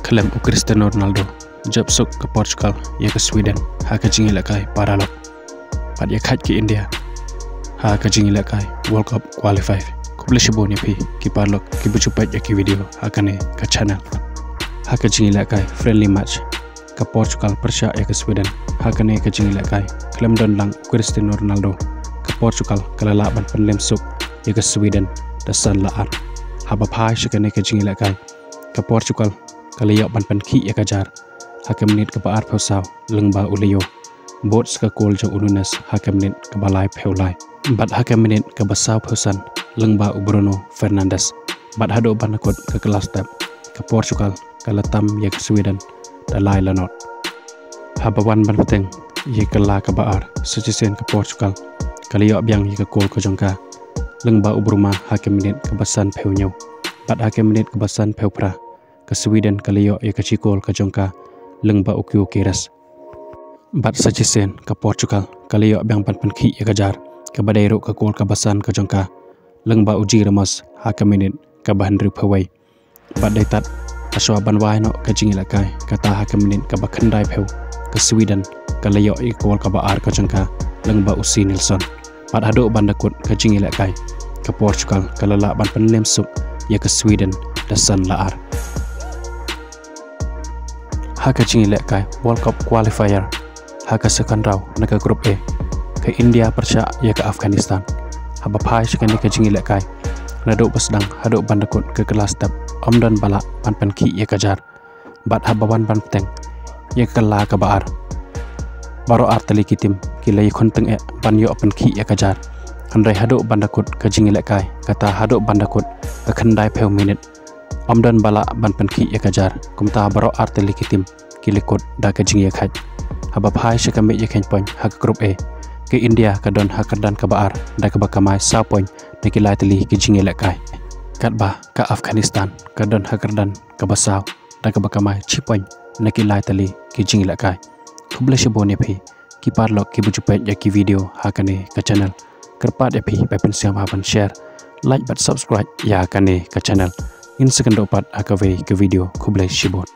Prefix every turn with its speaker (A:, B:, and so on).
A: Klaim Cristiano Ronaldo jab sok ke Portugal ya ke Sweden ha ke jingi lakai paralok pat ya khat ke India ha ke jingi lakai World Cup qualify kuble shiboni phi ki parlok ki buchupat ya ki video ha kane ke channel ha ke jingi lakai friendly match ke Portugal persya ya ke Sweden ha kane ke jingi lakai klaim don lang Cristiano Ronaldo ke Portugal kala ban penlem sok ya ke Sweden dasan laat ha ba phai shikane ke jingi lakai ke Portugal kaliyak ban penki ya kajar hakem menit ke baar phosau lengba ulio bot ska kol jo ununes hakem menit ke balai pheulai bat hakem menit ke basau phosan lengba Bruno Fernandes bat hado banakot ke kelas tap ke Portugal kalatam ya ke Sweden dalai lanot habawan ban peteng ye kala ke baar sucisen ke Portugal kaliyak biang ye ke kol ke jongka lengba Bruma hakem menit ke basan pheunyau bat hakem menit ke basan pheupra ke Sweden kaliyo ya ke Cikol ke jongka lengba ukyu kiras bat sacisen ke Portugal kaliyo biang pan penki ya kejar ke badairo ke kol ke basan ke jongka lengba uji ramos ha ke menit ke bahandri phawai bat daitat aswa ban wai no ke jingi lakai kata ha ke menit ke bakhandai pheu ke Sweden kaliyo ya kol ke baar ke jongka lengba usi Nilsson bat hado bandakut ke jingi lakai ke Portugal kalala ban penlem suk ya ke Sweden dasan laar haka jingi lekai World Cup qualifier haka second round naka grup A ke India persya ya ke Afghanistan haba phai shikane ke jingi lekai nado pasdang hado bandakut ke kelas tap omdan bala pan penki ya kajar bat habawan ban teng ya kala ke baar baro artali kitim kilai khonteng e ban yo penki ya kajar handai hado bandakut ke jingi lekai kata hado bandakut ke khandai pheu minute omdan bala ban penki ya kajar kumta baro arteli kitim kilikot da ke jingi khat haba phai shikame ya khen point hak group A ke India ka don hakadan ka baar da ka bakamai sa point ne ki laiteli ke jingi lekai katba ka Afghanistan ka don hakadan ka basau da ka bakamai chi point ne ki laiteli ke jingi lekai kuble shibone phi ki parlok ki bujupet ya ki video hakane ka channel kerpat ya phi pa pen siam haban share like but subscribe ya kane ka channel in second opat akave ke video kuble shibon